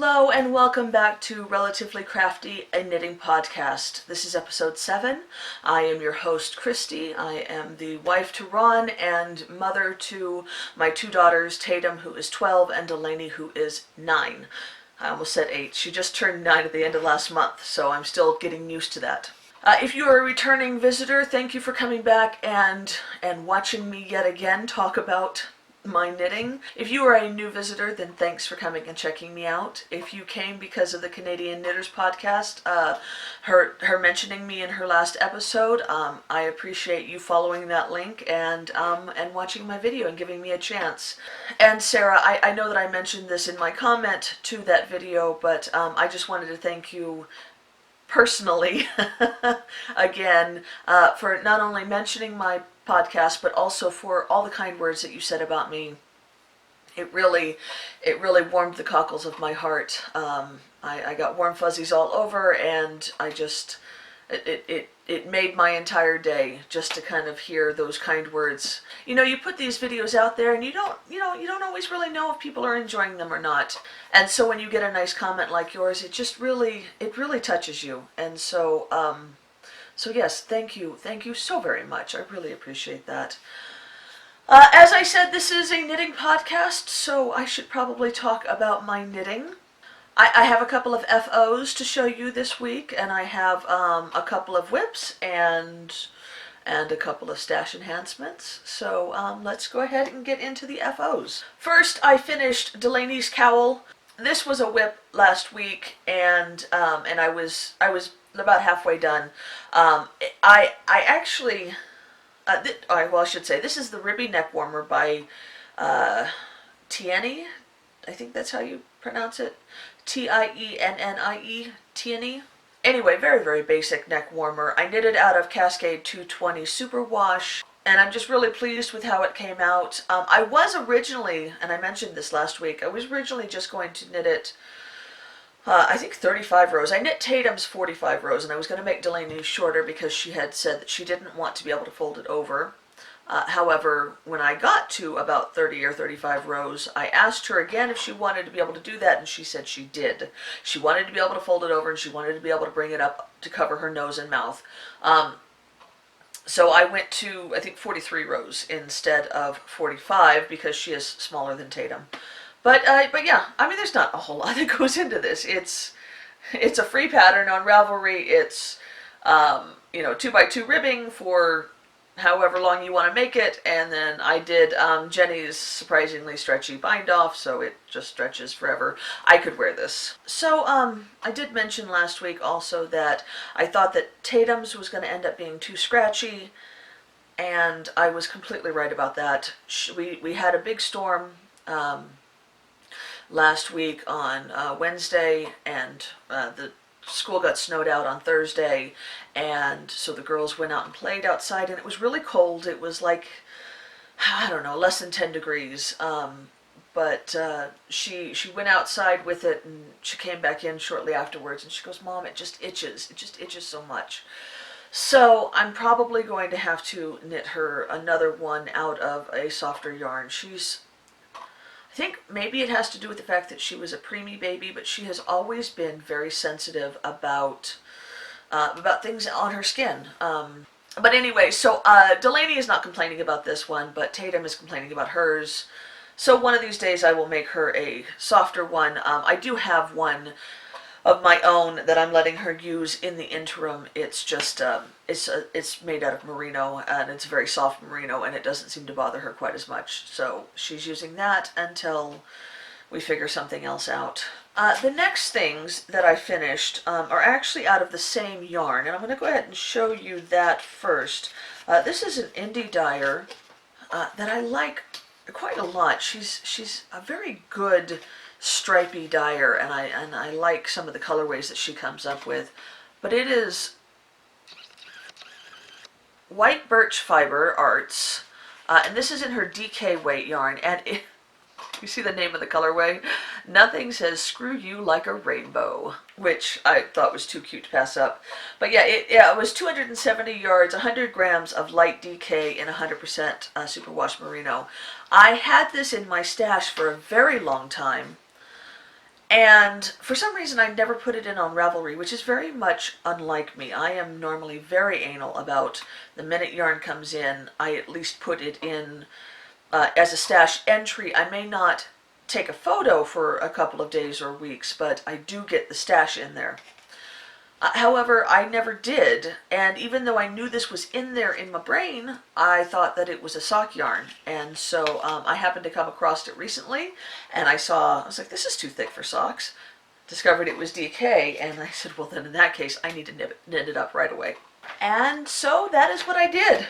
Hello and welcome back to Relatively Crafty, a knitting podcast. This is episode 7. I am your host, Christy. I am the wife to Ron and mother to my two daughters, Tatum, who is 12, and Delaney, who is 9. I almost said 8. She just turned 9 at the end of last month, so I'm still getting used to that. If you are a returning visitor, thank you for coming back and watching me yet again talk about my knitting. If you are a new visitor, then thanks for coming and checking me out. If you came because of the Canadian Knitters podcast, her mentioning me in her last episode, I appreciate you following that link and watching my video and giving me a chance. And Sarah, I know that I mentioned this in my comment to that video, but I just wanted to thank you personally again for not only mentioning my podcast, but also for all the kind words that you said about me. It really warmed the cockles of my heart. I got warm fuzzies all over, and it made my entire day just to kind of hear those kind words. You know, you put these videos out there, and you don't always really know if people are enjoying them or not. And so when you get a nice comment like yours, it really touches you. And so yes, thank you so very much. I really appreciate that. As I said, this is a knitting podcast, so I should probably talk about my knitting. I have a couple of FOs to show you this week, and I have a couple of whips and a couple of stash enhancements. So let's go ahead and get into the FOs. First, I finished Delaney's cowl. This was a whip last week, and I was about halfway done. I actually, I should say, this is the Ribby Neck Warmer by Tiennie. I think that's how you pronounce it. Tiennie, Tiennie. Anyway, very, very basic neck warmer. I knitted out of Cascade 220 Superwash, and I'm just really pleased with how it came out. I was originally, and I mentioned this last week, I was originally just going to knit it I think 35 rows. I knit Tatum's 45 rows, and I was going to make Delaney's shorter because she had said that she didn't want to be able to fold it over. However, when I got to about 30 or 35 rows, I asked her again if she wanted to be able to do that, and she said she did. She wanted to be able to fold it over, and she wanted to be able to bring it up to cover her nose and mouth. So I went to, I think, 43 rows instead of 45 because she is smaller than Tatum. But yeah, I mean, there's not a whole lot that goes into this. It's a free pattern on Ravelry. It's 2x2 ribbing for however long you want to make it, and then I did Jenny's surprisingly stretchy bind off, so it just stretches forever. I could wear this. So I did mention last week also that I thought that Tatum's was going to end up being too scratchy, and I was completely right about that. We had a big storm last week on Wednesday, and the school got snowed out on Thursday, and so the girls went out and played outside, and it was really cold. It was like, I don't know, less than 10 degrees. But she went outside with it, and she came back in shortly afterwards, and she goes, "Mom, it just itches. It just itches so much." So I'm probably going to have to knit her another one out of a softer yarn. I think maybe it has to do with the fact that she was a preemie baby, but she has always been very sensitive about things on her skin. But anyway, so Delaney is not complaining about this one, but Tatum is complaining about hers. So one of these days I will make her a softer one. I do have one of my own that I'm letting her use in the interim. It's just it's made out of merino, and it's very soft merino, and it doesn't seem to bother her quite as much. So she's using that until we figure something else out. The next things that I finished are actually out of the same yarn, and I'm going to go ahead and show you that first. This is an indie dyer that I like quite a lot. She's a very good stripy dyer, and I like some of the colorways that she comes up with. But it is White Birch Fiber Arts, and this is in her DK weight yarn, and you see the name of the colorway? Nothing says "screw you like a rainbow," which I thought was too cute to pass up. But yeah, it was 270 yards, 100 grams of light DK in 100% superwash merino. I had this in my stash for a very long time, And for some reason, I never put it in on Ravelry, which is very much unlike me. I am normally very anal about the minute yarn comes in, I at least put it in as a stash entry. I may not take a photo for a couple of days or weeks, but I do get the stash in there. However, I never did, and even though I knew this was in there in my brain, I thought that it was a sock yarn, and so I happened to come across it recently, and I was like, this is too thick for socks. Discovered it was DK, and I said, well then in that case, I need to knit it up right away. And so that is what I did.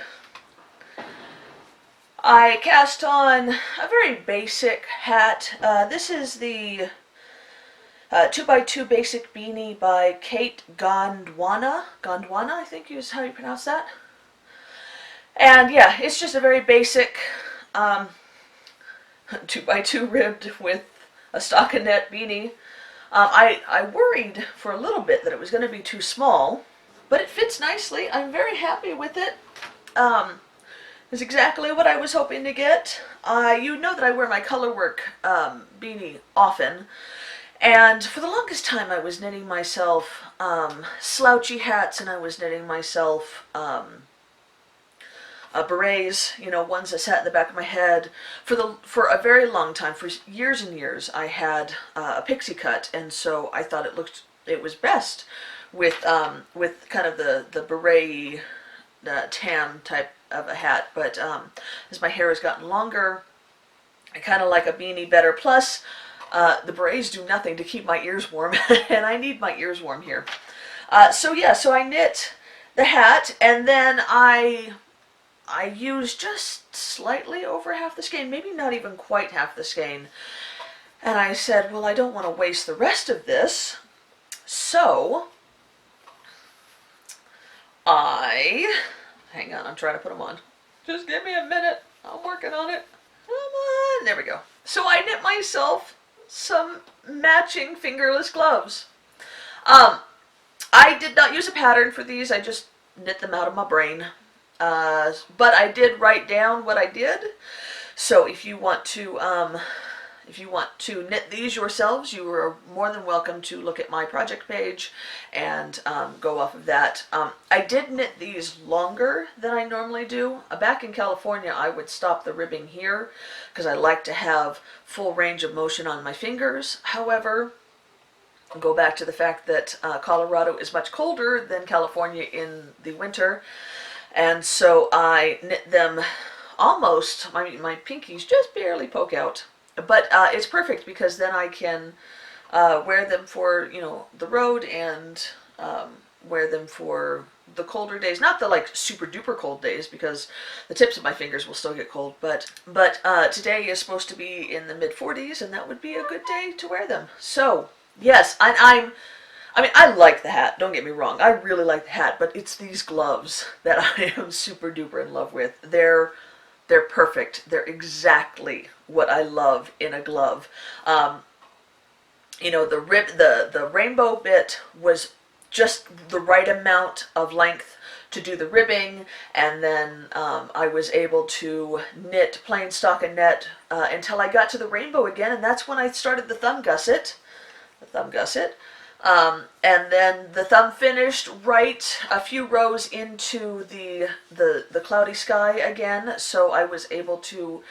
I cast on a very basic hat. This is the 2x2 basic beanie by Kate Gondwana. Gondwana, I think is how you pronounce that. And yeah, it's just a very basic 2x2 ribbed with a stockinette beanie. I worried for a little bit that it was going to be too small, but it fits nicely. I'm very happy with it. It's exactly what I was hoping to get. You know that I wear my colorwork beanie often. And for the longest time I was knitting myself slouchy hats, and I was knitting myself berets, you know, ones that sat in the back of my head. For a very long time, for years and years, I had a pixie cut, and so I thought it was best with kind of the beret tam type of a hat. But as my hair has gotten longer, I kind of like a beanie better. Plus, the berets do nothing to keep my ears warm, and I need my ears warm here. So I knit the hat, and then I used just slightly over half the skein, maybe not even quite half the skein. And I said, well, I don't want to waste the rest of this, so hang on, I'm trying to put them on. Just give me a minute. I'm working on it. Come on. There we go. So I knit myself some matching fingerless gloves. I did not use a pattern for these. I just knit them out of my brain. But I did write down what I did. So if you want to knit these yourselves, you are more than welcome to look at my project page and go off of that. I did knit these longer than I normally do. Back in California, I would stop the ribbing here because I like to have full range of motion on my fingers. However, go back to the fact that Colorado is much colder than California in the winter, and so I knit them almost, my pinkies just barely poke out. But it's perfect because then I can wear them for, you know, the road, and wear them for the colder days. Not the like super duper cold days, because the tips of my fingers will still get cold. But today is supposed to be in the mid-40s, and that would be a good day to wear them. So yes, I mean, I like the hat, don't get me wrong. I really like the hat, but it's these gloves that I am super duper in love with. They're perfect. They're exactly what I love in a glove. You know, the rainbow bit was just the right amount of length to do the ribbing, and then I was able to knit plain stockinette until I got to the rainbow again, and that's when I started the thumb gusset. And then the thumb finished right a few rows into the cloudy sky again, so I was able to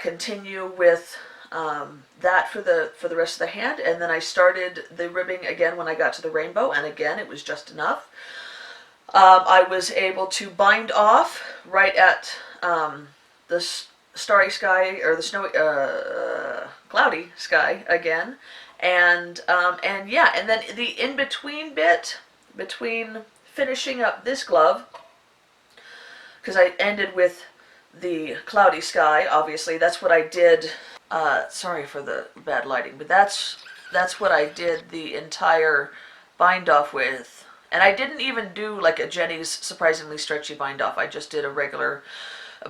continue with that for the rest of the hand, and then I started the ribbing again when I got to the rainbow, and again it was just enough. I was able to bind off right at the starry sky, or the snowy, cloudy sky again. And yeah, and then the in-between bit, between finishing up this glove, because I ended with the cloudy sky, obviously, that's what I did, sorry for the bad lighting, but that's what I did the entire bind off with. And I didn't even do like a Jenny's surprisingly stretchy bind off, I just did a regular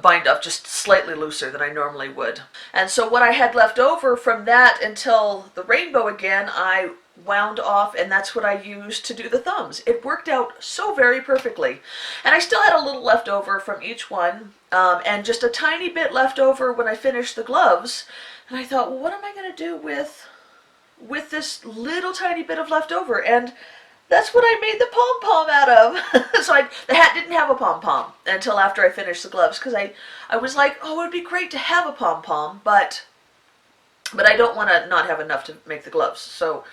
bind off, just slightly looser than I normally would. And so what I had left over from that until the rainbow again, I wound off, and that's what I used to do the thumbs. It worked out so very perfectly. And I still had a little left over from each one, and just a tiny bit left over when I finished the gloves. And I thought, well, what am I going to do with with this little tiny bit of leftover, and that's what I made the pom-pom out of. So the hat didn't have a pom-pom until after I finished the gloves, because I was like, oh, it would be great to have a pom-pom, but I don't want to not have enough to make the gloves. So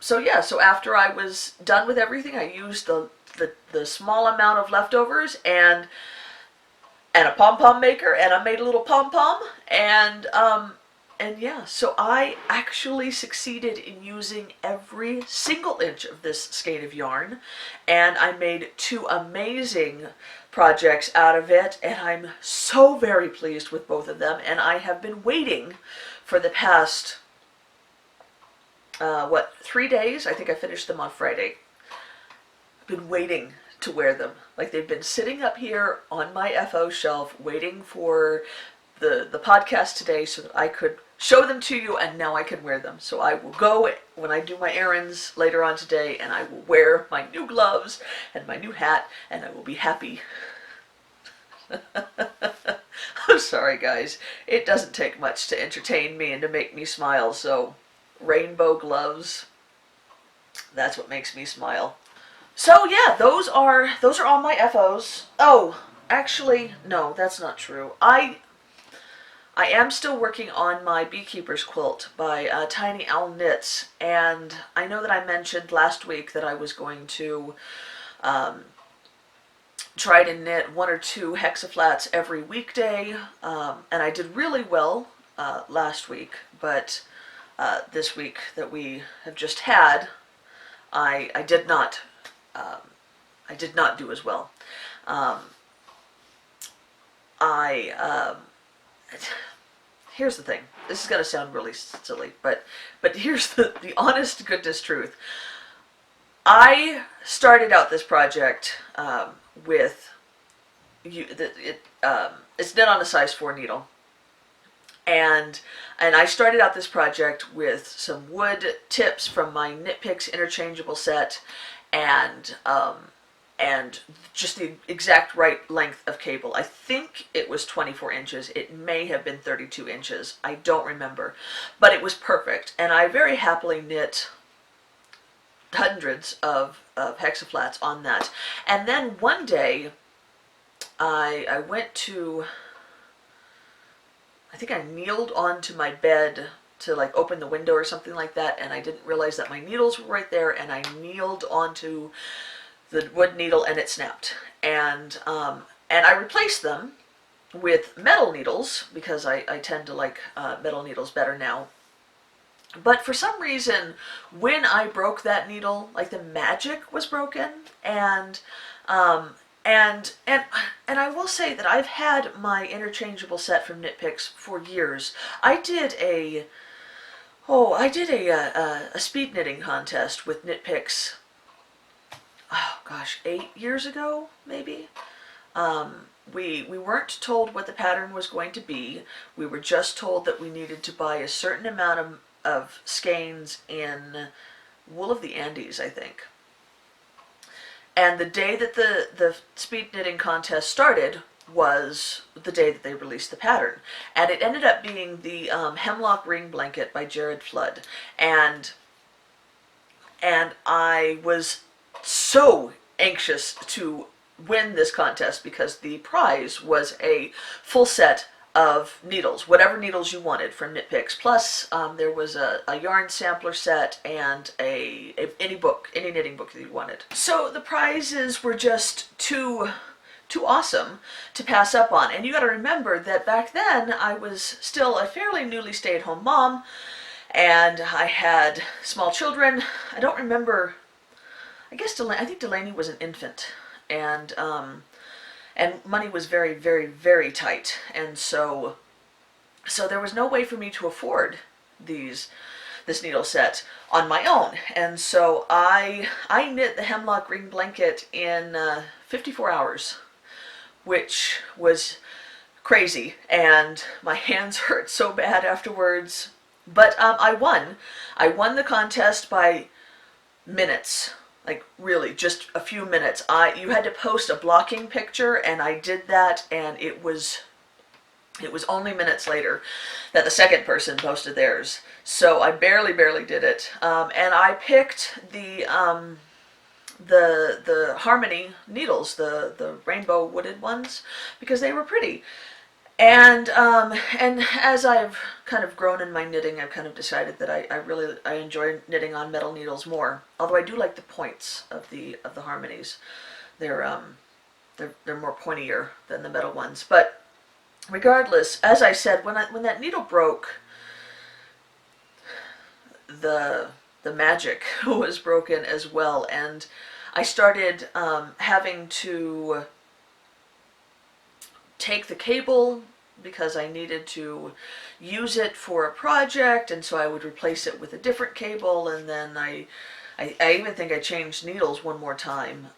so after I was done with everything, I used the small amount of leftovers and a pom-pom maker, and I made a little pom-pom, and yeah, so I actually succeeded in using every single inch of this skein of yarn, and I made 2 amazing projects out of it, and I'm so very pleased with both of them, and I have been waiting for the past, 3 days? I think I finished them on Friday. I've been waiting to wear them. Like, they've been sitting up here on my FO shelf waiting for the podcast today so that I could show them to you, and now I can wear them. So I will go when I do my errands later on today, and I will wear my new gloves and my new hat, and I will be happy. I'm sorry, guys. It doesn't take much to entertain me and to make me smile, so rainbow gloves, that's what makes me smile. So yeah, those are all my FOs. Oh, actually, no, that's not true. I am still working on my beekeeper's quilt by Tiny Owl Knits, and I know that I mentioned last week that I was going to try to knit 1 or 2 hexaflats every weekday, and I did really well last week, but this week that we have just had, I did not do as well. Here's the thing. This is going to sound really silly, but here's the honest goodness truth. I started out this project with it's knit on a size 4 needle, and I started out this project with some wood tips from my Knit Picks interchangeable set, and just the exact right length of cable. I think it was 24 inches. It may have been 32 inches. I don't remember, but it was perfect, and I very happily knit hundreds of hexaflats on that. And then one day I went to, I think I kneeled onto my bed to like open the window or something like that, and I didn't realize that my needles were right there, and I kneeled onto the wood needle and it snapped. And I replaced them with metal needles because I tend to like metal needles better now. But for some reason, when I broke that needle, like the magic was broken, and I will say that I've had my interchangeable set from Knit Picks for years. I did a speed knitting contest with Knit Picks. Oh gosh, 8 years ago, maybe. We weren't told what the pattern was going to be. We were just told that we needed to buy a certain amount of skeins in Wool of the Andes, I think. And the day that the speed knitting contest started was the day that they released the pattern. And it ended up being the Hemlock Ring Blanket by Jared Flood. And I was so anxious to win this contest because the prize was a full set of needles, whatever needles you wanted from Knit Picks. Plus, there was a yarn sampler set and any knitting book that you wanted. So the prizes were just too awesome to pass up on. And you got to remember that back then I was still a fairly newly stay-at-home mom, and I had small children. I don't remember. I think Delaney was an infant, and money was very, very, very tight, and so there was no way for me to afford this needle set on my own, and so I knit the Hemlock Ring Blanket in 54 hours, which was crazy, and my hands hurt so bad afterwards. But I won. I won the contest by minutes. Like, really, just a few minutes. You had to post a blocking picture, and I did that, and it was It was only minutes later that the second person posted theirs. So I barely did it. And I picked the Harmony needles, the rainbow wooded ones, because they were pretty. And as I've kind of grown in my knitting, I've kind of decided that I enjoy knitting on metal needles more. Although I do like the points of the Harmonies. They're more pointier than the metal ones. But regardless, as I said, when that needle broke, the magic was broken as well, and I started having to take the cable because I needed to use it for a project, and so I would replace it with a different cable, and then I even think I changed needles one more time,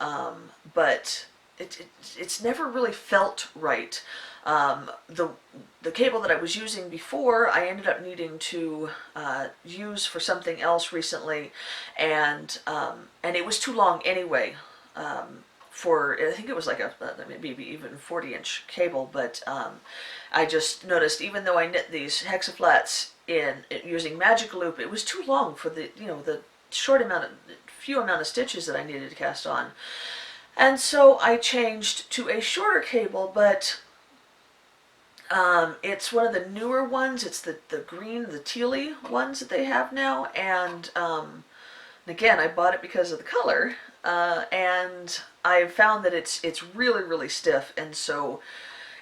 but it's never really felt right. The cable that I was using before, I ended up needing to use for something else recently, and it was too long anyway. For, I think it was like maybe even 40-inch cable, but I just noticed, even though I knit these hexaflats using Magic Loop, it was too long for the few amount of stitches that I needed to cast on. And so I changed to a shorter cable, but it's one of the newer ones. It's the green, the tealy ones that they have now, and again, I bought it because of the color, and I've found that it's really stiff, and so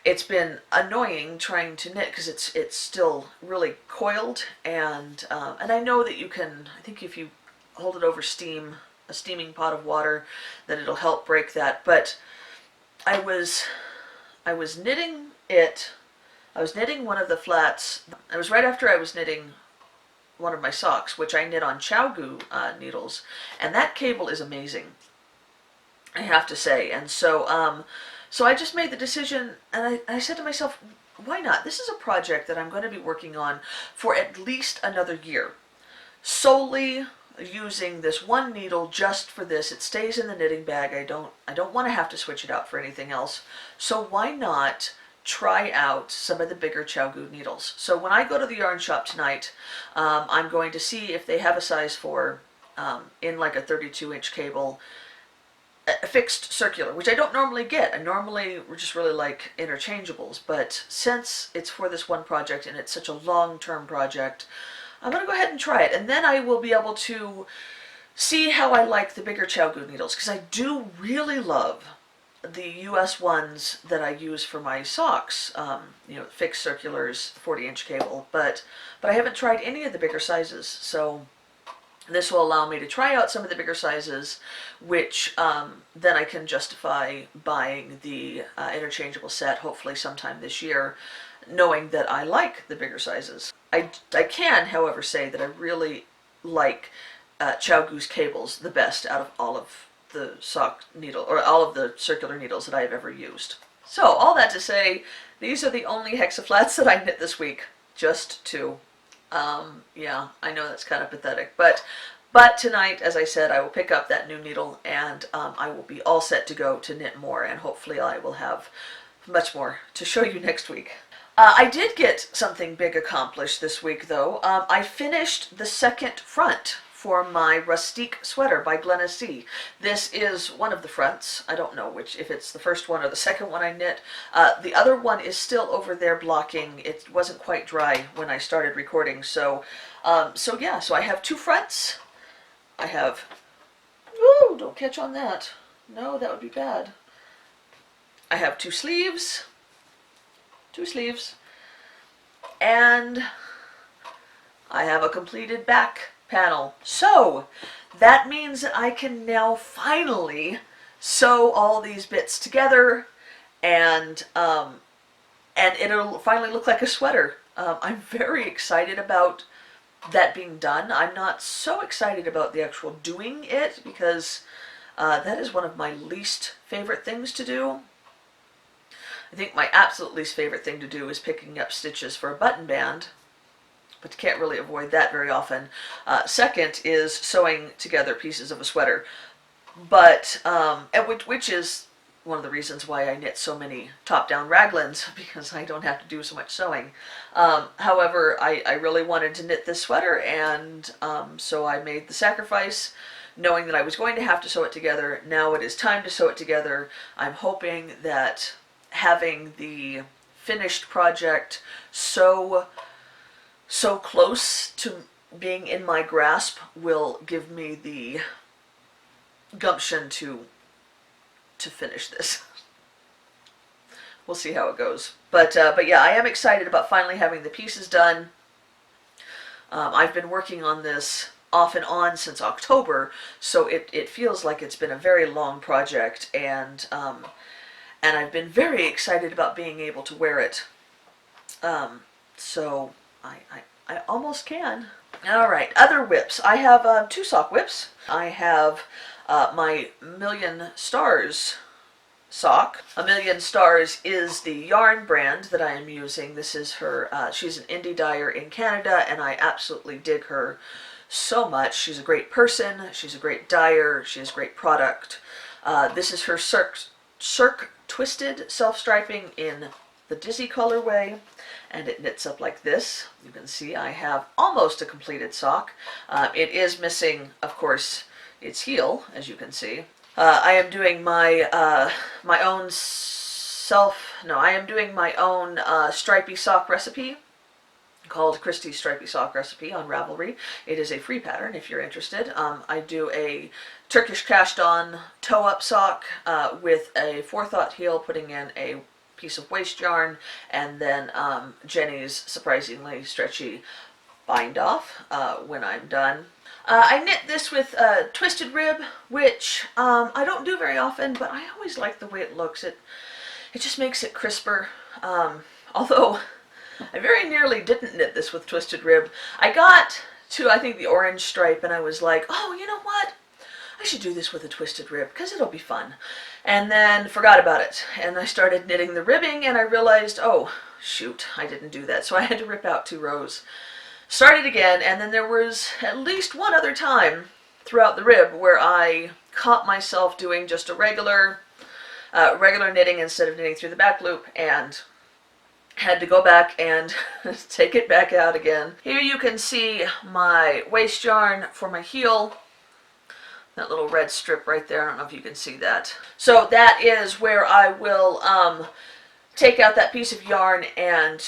it's been annoying trying to knit because it's still really coiled, and I know that you can, I think if you hold it over a steaming pot of water, that it'll help break that. But I was knitting it. I was knitting one of the flats. It was right after I was knitting one of my socks, which I knit on Chowgu needles, and that cable is amazing, I have to say. And so so I just made the decision, and I said to myself, why not? This is a project that I'm going to be working on for at least another year, solely using this one needle just for this. It stays in the knitting bag. I don't want to have to switch it out for anything else. So why not try out some of the bigger Chowgu needles? So when I go to the yarn shop tonight, I'm going to see if they have a size 4 in like a 32-inch cable, a fixed circular, which I don't normally get. I normally just really like interchangeables, but since it's for this one project and it's such a long-term project, I'm going to go ahead and try it, and then I will be able to see how I like the bigger Chowgu needles, because I do really love the US ones that I use for my socks, fixed circulars, 40-inch cable, but I haven't tried any of the bigger sizes, so this will allow me to try out some of the bigger sizes, which then I can justify buying the interchangeable set, hopefully sometime this year, knowing that I like the bigger sizes. I can, however, say that I really like Chowgu's cables the best out of all of the sock needle, or all of the circular needles that I have ever used. So all that to say, these are the only hexaflats that I knit this week. Just 2. Yeah, I know that's kind of pathetic, but tonight, as I said, I will pick up that new needle, and I will be all set to go to knit more, and hopefully I will have much more to show you next week. I did get something big accomplished this week, though. I finished the second front for my Rustique sweater by Glenna C. This is one of the fronts. I don't know if it's the first one or the second one I knit. The other one is still over there blocking. It wasn't quite dry when I started recording, so yeah, so I have 2 fronts. I have, ooh, don't catch on that. No, that would be bad. I have 2 sleeves, and I have a completed back panel. So that means that I can now finally sew all these bits together, and it'll finally look like a sweater. I'm very excited about that being done. I'm not so excited about the actual doing it, because that is one of my least favorite things to do. I think my absolute least favorite thing to do is picking up stitches for a button band, but you can't really avoid that very often. Second is sewing together pieces of a sweater, but which is one of the reasons why I knit so many top-down raglans, because I don't have to do so much sewing. However, I really wanted to knit this sweater, and so I made the sacrifice, knowing that I was going to have to sew it together. Now it is time to sew it together. I'm hoping that having the finished project so close to being in my grasp will give me the gumption to finish this. We'll see how it goes. But yeah, I am excited about finally having the pieces done. I've been working on this off and on since October, so it feels like it's been a very long project, and I've been very excited about being able to wear it. So I almost can. All right, other whips. I have 2 sock whips. I have my Million Stars sock. A Million Stars is the yarn brand that I am using. This is her, she's an indie dyer in Canada, and I absolutely dig her so much. She's a great person, she's a great dyer, she has great product. This is her Cirque Twisted self-striping in the Dizzy colorway, and it knits up like this. You can see I have almost a completed sock. It is missing, of course, its heel, as you can see. I am doing my my own stripy sock recipe called Christie's Stripy Sock Recipe on Ravelry. It is a free pattern if you're interested. I do a Turkish cast on toe-up sock with a forethought heel, putting in a piece of waste yarn, and then Jenny's surprisingly stretchy bind off when I'm done. I knit this with twisted rib, which I don't do very often, but I always like the way it looks. It just makes it crisper. Although I very nearly didn't knit this with twisted rib. I got to, I think, the orange stripe, and I was like, oh, you know what? I should do this with a twisted rib because it'll be fun. And then forgot about it. And I started knitting the ribbing, and I realized, oh, shoot, I didn't do that. So I had to rip out 2 rows. Started again, and then there was at least one other time throughout the rib where I caught myself doing just a regular knitting instead of knitting through the back loop, and had to go back and take it back out again. Here you can see my waste yarn for my heel. That little red strip right there, I don't know if you can see that. So that is where I will take out that piece of yarn and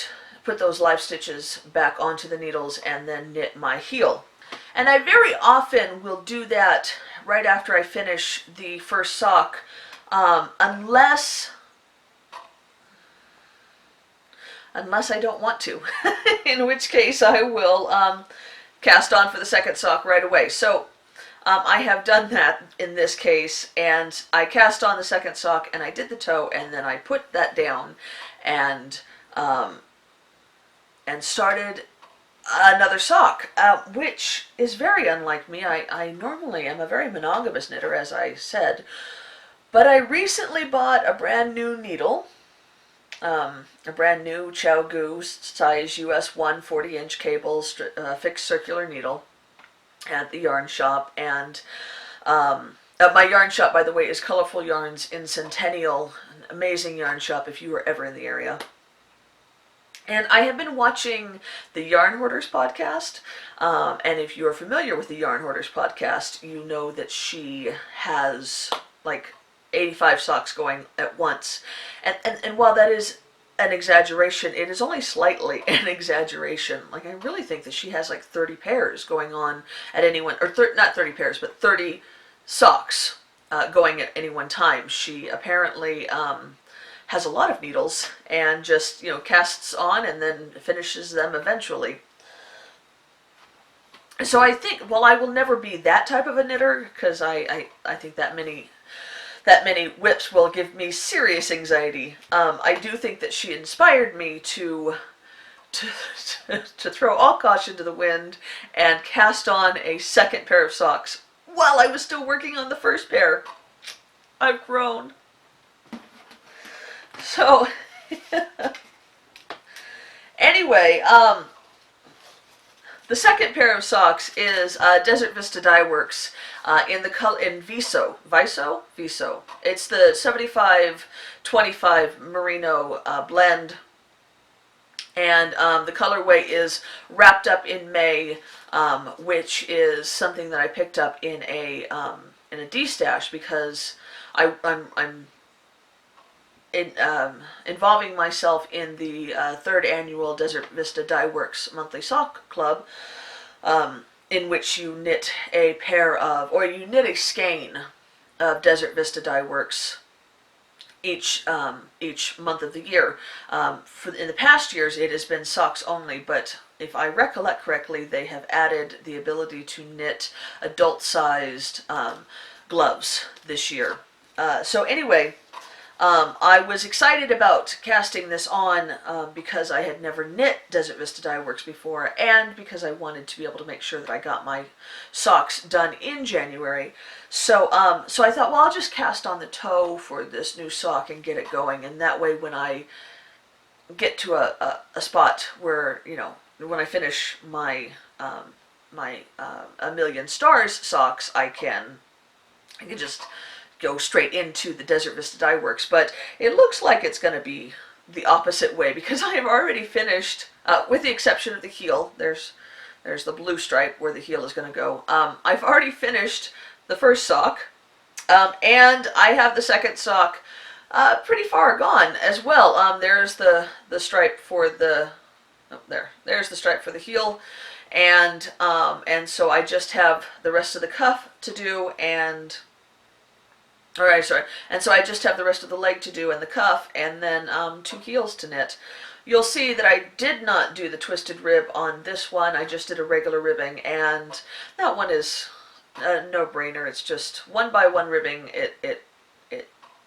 put those live stitches back onto the needles and then knit my heel. And I very often will do that right after I finish the first sock, unless I don't want to, in which case I will cast on for the second sock right away. So I have done that in this case, and I cast on the second sock and I did the toe, and then I put that down and started another sock, which is very unlike me. I normally am a very monogamous knitter, as I said, but I recently bought a brand new needle, a brand new Chow size US 1 40-inch cable fixed circular needle at the yarn shop. And my yarn shop, by the way, is Colorful Yarns in Centennial, an amazing yarn shop if you are ever in the area. And I have been watching the Yarn Hoarders podcast, and if you are familiar with the Yarn Hoarders podcast, you know that she has like 85 socks going at once. And while that is an exaggeration, it is only slightly an exaggeration. Like, I really think that she has like 30 pairs going on at any one, or not 30 pairs, but 30 socks going at any one time. She apparently has a lot of needles and just, casts on and then finishes them eventually. So I think, well, I will never be that type of a knitter, because I think that many whips will give me serious anxiety. I do think that she inspired me to throw all caution to the wind and cast on a second pair of socks while I was still working on the first pair. I've grown. So, anyway, The second pair of socks is Desert Vista Dye Works in the color in Viso. Viso. It's the 75-25 merino blend, and the colorway is Wrapped Up in May, which is something that I picked up in a D-stash because I'm involving myself in the third annual Desert Vista Dye Works monthly sock club, in which you knit a pair of, or you knit a skein of Desert Vista Dye Works each month of the year. In the past years, it has been socks only, but if I recollect correctly, they have added the ability to knit adult-sized gloves this year. So anyway, I was excited about casting this on because I had never knit Desert Vista Dye Works before, and because I wanted to be able to make sure that I got my socks done in January. So so I thought, well, I'll just cast on the toe for this new sock and get it going, and that way when I get to a spot where, you know, when I finish my A Million Stars socks, I can just go straight into the Desert Vista Dye Works. But it looks like it's going to be the opposite way, because I have already finished, with the exception of the heel. There's the blue stripe where the heel is going to go. I've already finished the first sock, and I have the second sock pretty far gone as well. There's the stripe for the there's the stripe for the heel, and so I just have the rest of the cuff to do, and so I just have the rest of the leg to do and the cuff, and then 2 heels to knit. You'll see that I did not do the twisted rib on this one. I just did a regular ribbing, and that one is a no-brainer. It's just 1x1 ribbing.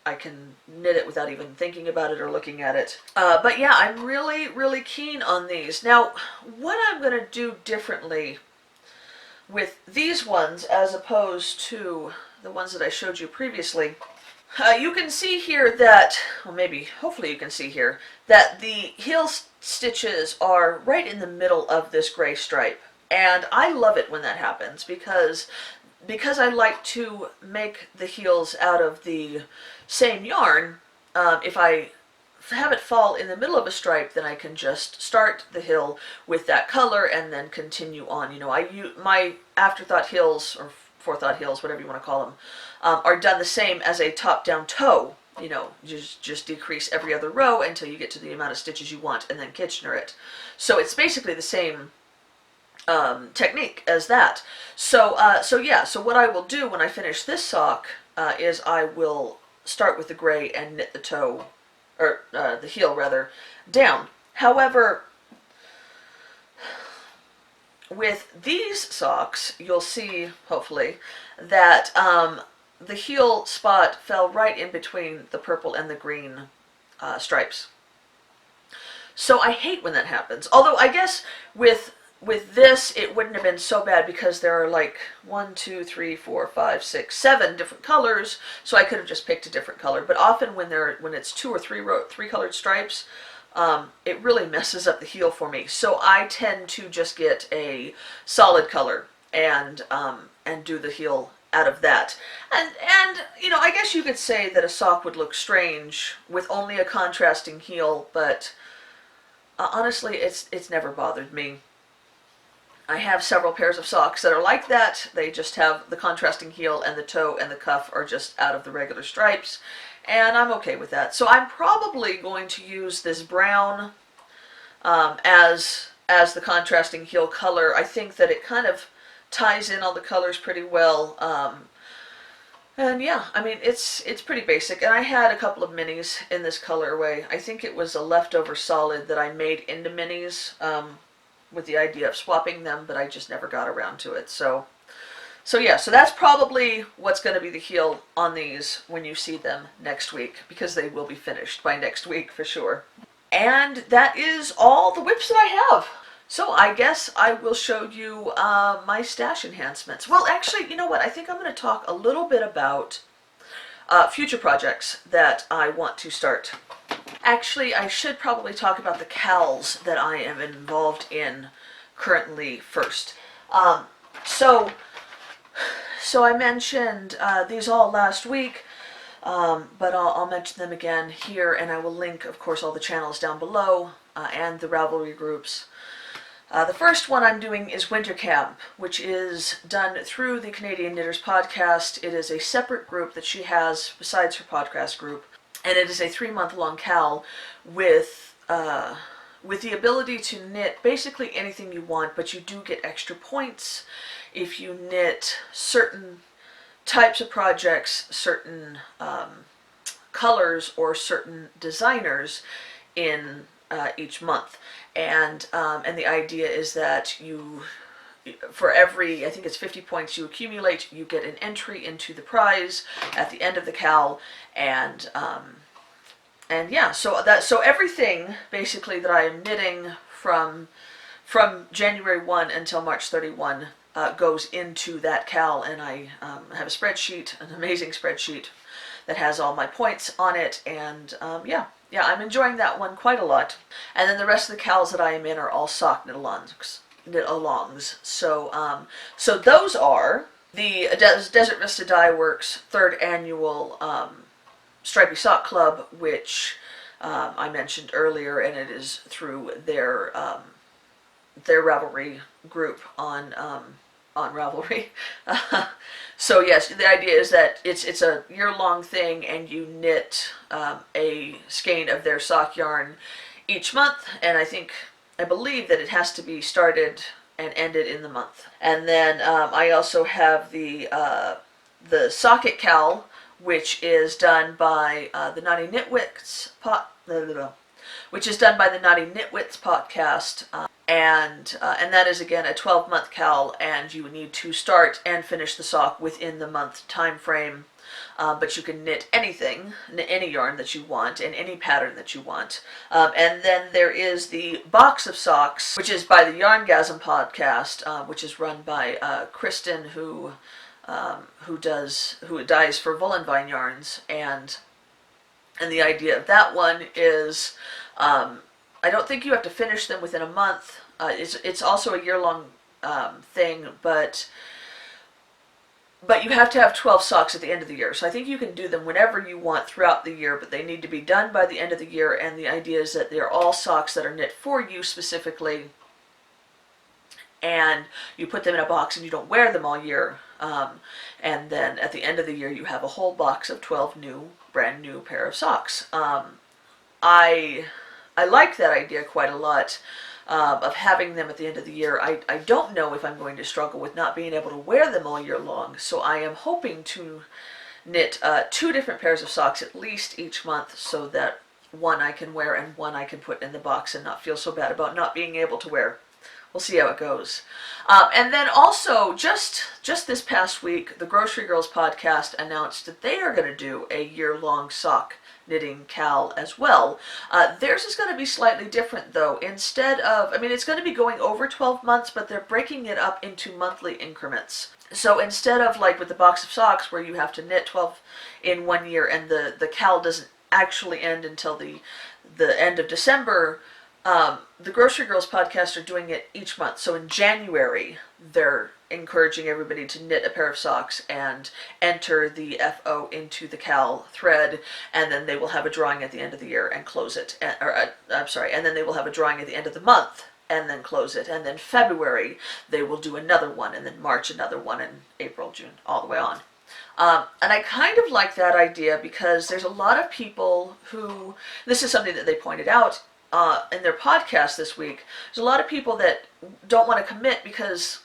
I can knit it without even thinking about it or looking at it. But yeah, I'm really, really keen on these. Now, what I'm going to do differently with these ones as opposed to the ones that I showed you previously, you can see here that, well, hopefully you can see here, that the heel stitches are right in the middle of this gray stripe. And I love it when that happens, because I like to make the heels out of the same yarn. If I have it fall in the middle of a stripe, then I can just start the heel with that color and then continue on. You know, my afterthought heels, or forethought heels, whatever you want to call them, are done the same as a top-down toe. You know, just decrease every other row until you get to the amount of stitches you want, and then Kitchener it. So it's basically the same technique as that. So so what I will do when I finish this sock is I will start with the gray and knit the toe, or the heel rather, down. However, with these socks, you'll see, hopefully, that the heel spot fell right in between the purple and the green stripes. So I hate when that happens. Although I guess with this, it wouldn't have been so bad because there are like 1, 2, 3, 4, 5, 6, 7 different colors, so I could have just picked a different color. But often when it's 2 or 3 colored stripes, it really messes up the heel for me. So I tend to just get a solid color and do the heel out of that. And you know, I guess you could say that a sock would look strange with only a contrasting heel, but honestly, it's never bothered me. I have several pairs of socks that are like that. They just have the contrasting heel, and the toe and the cuff are just out of the regular stripes, and I'm okay with that. So I'm probably going to use this brown as the contrasting heel color. I think that it kind of ties in all the colors pretty well. And yeah, I mean, it's pretty basic. And I had a couple of minis in this colorway. I think it was a leftover solid that I made into minis, with the idea of swapping them, but I just never got around to it. So yeah, so that's probably what's going to be the heel on these when you see them next week, because they will be finished by next week for sure. And that is all the whips that I have. So I guess I will show you my stash enhancements. Well, actually, you know what? I think I'm going to talk a little bit about future projects that I want to start. Actually, I should probably talk about the cals that I am involved in currently first. So I mentioned these all last week, but I'll mention them again here, and I will link, of course, all the channels down below and the Ravelry groups. The first one I'm doing is Winter Camp, which is done through the Canadian Knitters podcast. It is a separate group that she has besides her podcast group, and it is a 3-month-long cal with the ability to knit basically anything you want, but you do get extra points if you knit certain types of projects, certain colors, or certain designers in each month. And the idea is that you, for every, I think it's 50 points you accumulate, you get an entry into the prize at the end of the cal, and yeah, so everything basically that I am knitting from January 1 until March 31 goes into that cal, and I have a spreadsheet, an amazing spreadsheet that has all my points on it, and yeah, I'm enjoying that one quite a lot. And then the rest of the cals that I am in are all sock knit-alongs. So those are the Desert Vista Dye Works 3rd annual Stripy Sock Club, which I mentioned earlier, and it is through their Ravelry group on Ravelry. So yes, the idea is that it's a year-long thing, and you knit a skein of their sock yarn each month, and I believe that it has to be started and ended in the month. And then I also have the Socket Cal, which is done by the Naughty Knitwits podcast, and that is again a 12-month cal, and you would need to start and finish the sock within the month time frame. But you can knit anything, any yarn that you want, and any pattern that you want. And then there is the Box of Socks, which is by the Yarngasm podcast, which is run by Kristen, who dyes for Woolenvine Yarns, and the idea of that one is I don't think you have to finish them within a month. It's also a year-long thing, but you have to have 12 socks at the end of the year. So I think you can do them whenever you want throughout the year, but they need to be done by the end of the year, and the idea is that they're all socks that are knit for you specifically, and you put them in a box and you don't wear them all year. And then at the end of the year you have a whole box of 12 brand new pair of socks. I like that idea quite a lot, of having them at the end of the year. I don't know if I'm going to struggle with not being able to wear them all year long, so I am hoping to knit 2 different pairs of socks at least each month, so that one I can wear and one I can put in the box and not feel so bad about not being able to wear. We'll see how it goes. And then also, just this past week, the Grocery Girls podcast announced that they are going to do a year-long sock knitting cal as well. Theirs is going to be slightly different, though. Instead of, it's going to be going over 12 months, but they're breaking it up into monthly increments. So instead of like with the Box of Socks, where you have to knit 12 in 1 year and the cal doesn't actually end until the end of December, the Grocery Girls podcast are doing it each month. So in January, they're encouraging everybody to knit a pair of socks and enter the FO into the cal thread, and then they will have a drawing at the end of the year and close it. And then they will have a drawing at the end of the month and then close it. And then February, they will do another one, and then March another one, and April, June, all the way on. And I kind of like that idea because there's a lot of people who, this is something that they pointed out in their podcast this week, there's a lot of people that don't want to commit because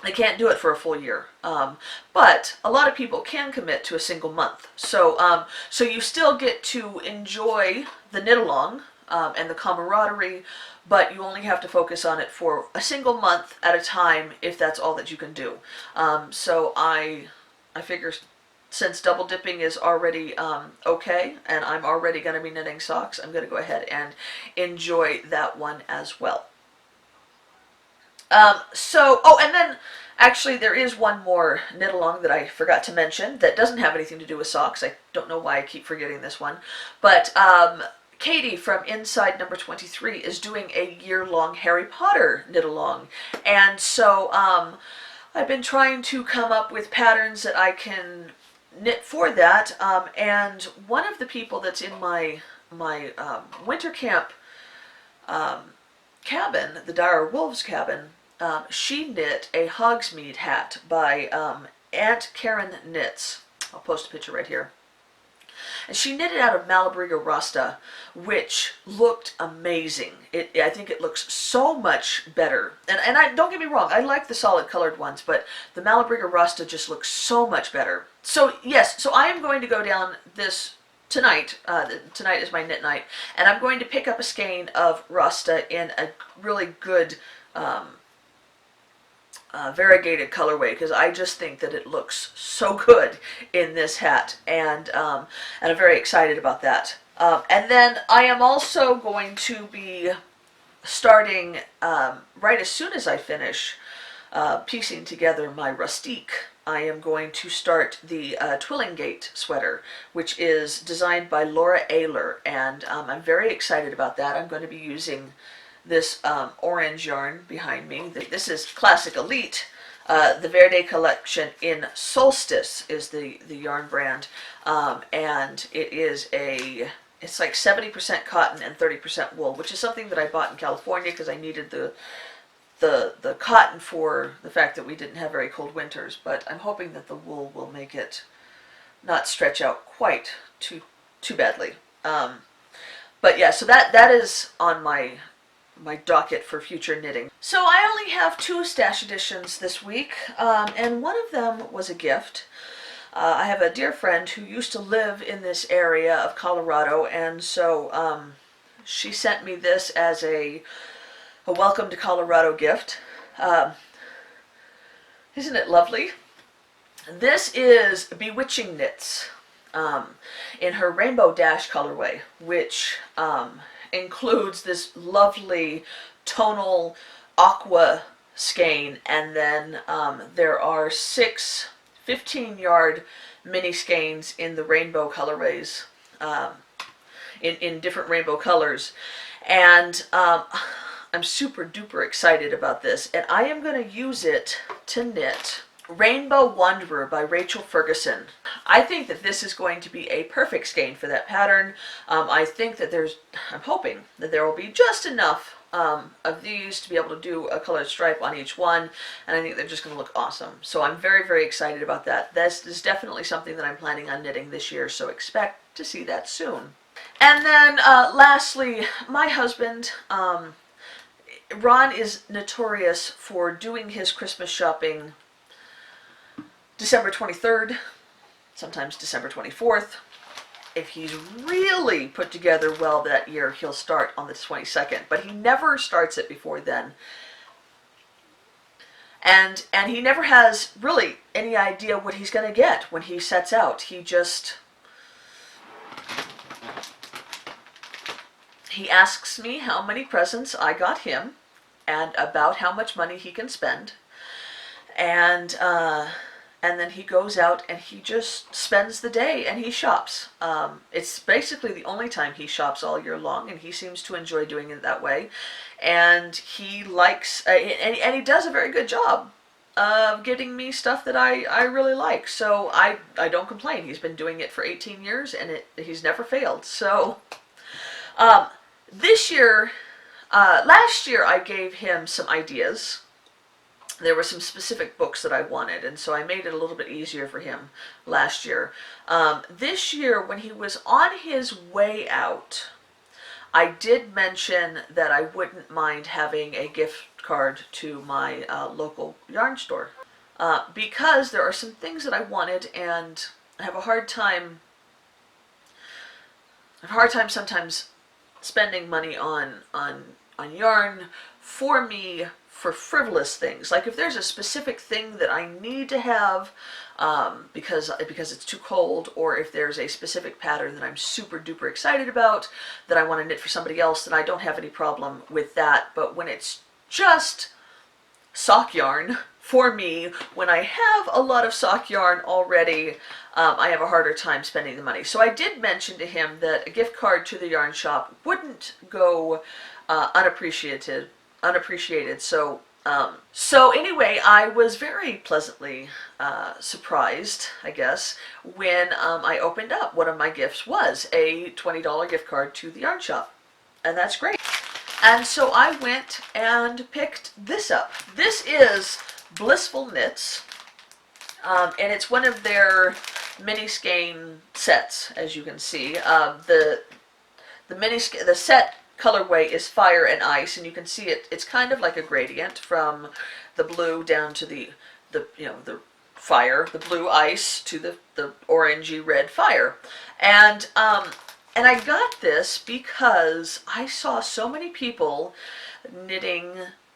they can't do it for a full year. But a lot of people can commit to a single month. So you still get to enjoy the knit along and the camaraderie, but you only have to focus on it for a single month at a time if that's all that you can do. So I figure, since double dipping is already okay, and I'm already going to be knitting socks, I'm going to go ahead and enjoy that one as well. And then actually there is one more knit along that I forgot to mention that doesn't have anything to do with socks. I don't know why I keep forgetting this one, but Katie from Inside Number 23 is doing a year-long Harry Potter knit-along. And so I've been trying to come up with patterns that I can knit for that. And one of the people that's in my winter camp cabin, the Dire Wolves cabin, she knit a Hogsmeade hat by Aunt Karen Knits. I'll post a picture right here. And she knitted out of Malabriga Rasta, which looked amazing. I think it looks so much better. And don't get me wrong, I like the solid colored ones, but the Malabriga Rasta just looks so much better. So yes, so I am going to go down this tonight. Tonight is my knit night, and I'm going to pick up a skein of Rasta in a really good variegated colorway, because I just think that it looks so good in this hat, and I'm very excited about that. And then I am also going to be starting right as soon as I finish piecing together my rustique. I am going to start the Twillingate sweater, which is designed by Laura Ayler, and I'm very excited about that. I'm going to be using this orange yarn behind me. This is Classic Elite. The Verde collection in Solstice is the yarn brand, and it's like 70% cotton and 30% wool, which is something that I bought in California because I needed the cotton for the fact that we didn't have very cold winters, but I'm hoping that the wool will make it not stretch out quite too badly. But yeah, so that is on my docket for future knitting. So I only have 2 stash editions this week, and one of them was a gift. I have a dear friend who used to live in this area of Colorado, and so she sent me this as a welcome to Colorado gift. Isn't it lovely? This is Bewitching Knits in her Rainbow Dash colorway, which includes this lovely tonal aqua skein, and then there are 6 15-yard mini skeins in the rainbow colorways, in different rainbow colors, and I'm super duper excited about this, and I am going to use it to knit Rainbow Wanderer by Rachel Ferguson. I think that this is going to be a perfect skein for that pattern. I think that I'm hoping that there will be just enough of these to be able to do a colored stripe on each one, and I think they're just going to look awesome. So I'm very, very excited about that. This is definitely something that I'm planning on knitting this year, so expect to see that soon. And then lastly, my husband, Ron, is notorious for doing his Christmas shopping December 23rd, sometimes December 24th. If he's really put together well that year, he'll start on the 22nd, but he never starts it before then. And he never has really any idea what he's going to get when he sets out. He asks me how many presents I got him and about how much money he can spend, and then he goes out and he just spends the day and he shops. It's basically the only time he shops all year long, and he seems to enjoy doing it that way. And he likes, and he does a very good job of getting me stuff that I really like. So I don't complain. He's been doing it for 18 years and he's never failed. So this year, last year I gave him some ideas. There were some specific books that I wanted, and so I made it a little bit easier for him last year. This year, when he was on his way out, I did mention that I wouldn't mind having a gift card to my local yarn store, because there are some things that I wanted, and I have a hard time sometimes spending money on yarn for me, for frivolous things. Like if there's a specific thing that I need to have because it's too cold, or if there's a specific pattern that I'm super duper excited about that I want to knit for somebody else, then I don't have any problem with that. But when it's just sock yarn for me, when I have a lot of sock yarn already, I have a harder time spending the money. So I did mention to him that a gift card to the yarn shop wouldn't go unappreciated. So anyway, I was very pleasantly surprised, I guess, when I opened up one of my gifts was a $20 gift card to the yarn shop. And that's great. And so I went and picked this up. This is Blissful Knits, and it's one of their mini skein sets, as you can see. The set colorway is Fire and Ice, and you can see it's kind of like a gradient from the blue down to the fire, the blue ice to the orangey red fire. And I got this because I saw so many people knitting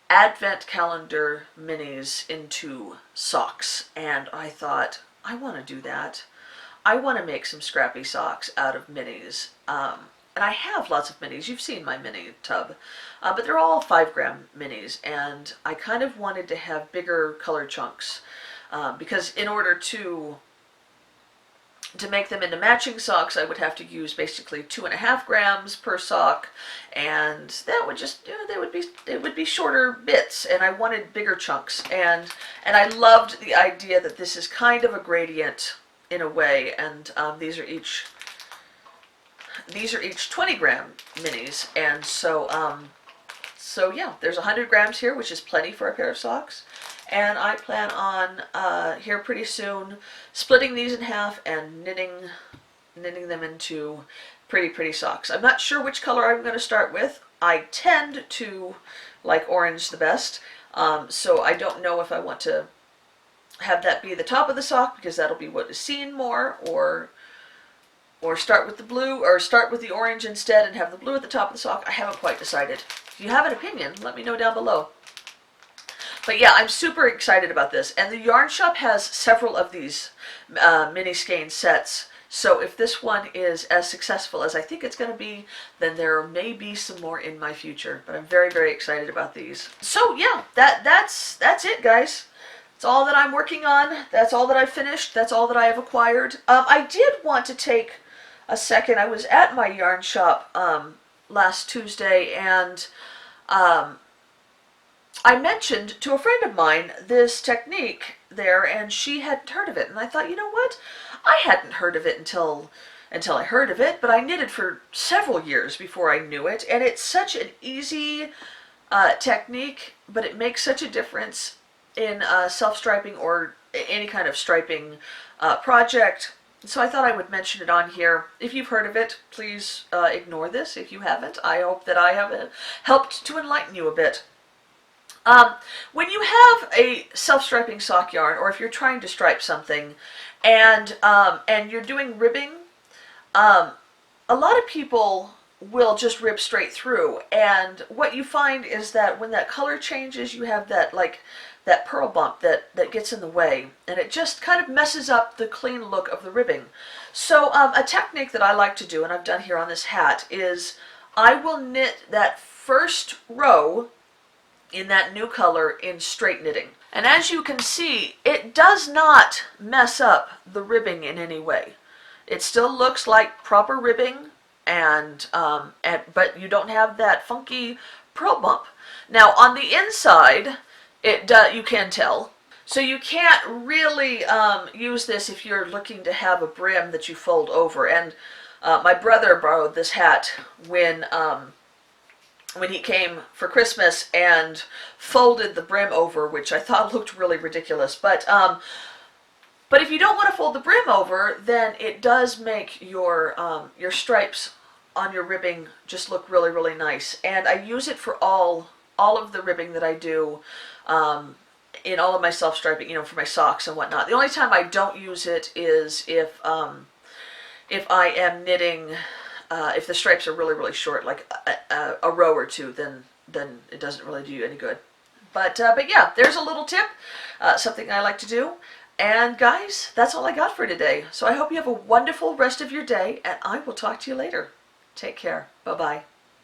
advent calendar minis into socks, and I thought, I want to do that. I want to make some scrappy socks out of minis. And I have lots of minis. You've seen my mini tub, but they're all 5-gram minis, and I kind of wanted to have bigger color chunks because in order to make them into matching socks, I would have to use basically 2.5 grams per sock, and that would just, they would be shorter bits, and I wanted bigger chunks, and I loved the idea that this is kind of a gradient in a way, and these are each 20-gram minis, and so yeah, there's 100 grams here, which is plenty for a pair of socks. And I plan on here pretty soon splitting these in half and knitting them into pretty socks. I'm not sure which color I'm going to start with. I tend to like orange the best, so I don't know if I want to have that be the top of the sock because that'll be what is seen more, or start with the blue, or start with the orange instead and have the blue at the top of the sock. I haven't quite decided. If you have an opinion, let me know down below. But yeah, I'm super excited about this. And the yarn shop has several of these mini skein sets. So if this one is as successful as I think it's going to be, then there may be some more in my future. But I'm very excited about these. So yeah, that's it, guys. That's all that I'm working on. That's all that I've finished. That's all that I have acquired. I did want to take a second. I was at my yarn shop last Tuesday, and I mentioned to a friend of mine this technique there, and she hadn't heard of it. And I thought, you know what? I hadn't heard of it until I heard of it, but I knitted for several years before I knew it. And it's such an easy technique, but it makes such a difference in self-striping or any kind of striping project. So I thought I would mention it on here. If you've heard of it, please ignore this. If you haven't, I hope that I have helped to enlighten you a bit. When you have a self-striping sock yarn, or if you're trying to stripe something, and you're doing ribbing, a lot of people will just rib straight through. And what you find is that when that color changes, you have that that pearl bump that gets in the way, and it just kind of messes up the clean look of the ribbing. So a technique that I like to do, and I've done here on this hat, is I will knit that first row in that new color in straight knitting. And as you can see, it does not mess up the ribbing in any way. It still looks like proper ribbing, but you don't have that funky pearl bump. Now on the inside, you can tell. So you can't really use this if you're looking to have a brim that you fold over. And my brother borrowed this hat when he came for Christmas and folded the brim over, which I thought looked really ridiculous. But if you don't want to fold the brim over, then it does make your stripes on your ribbing just look really nice. And I use it for all of the ribbing that I do in all of my self-striping, for my socks and whatnot. The only time I don't use it is if I am knitting. If the stripes are really short, like a row or two, then it doesn't really do you any good. But yeah, there's a little tip, something I like to do. And guys, that's all I got for today. So I hope you have a wonderful rest of your day, and I will talk to you later. Take care. Bye-bye.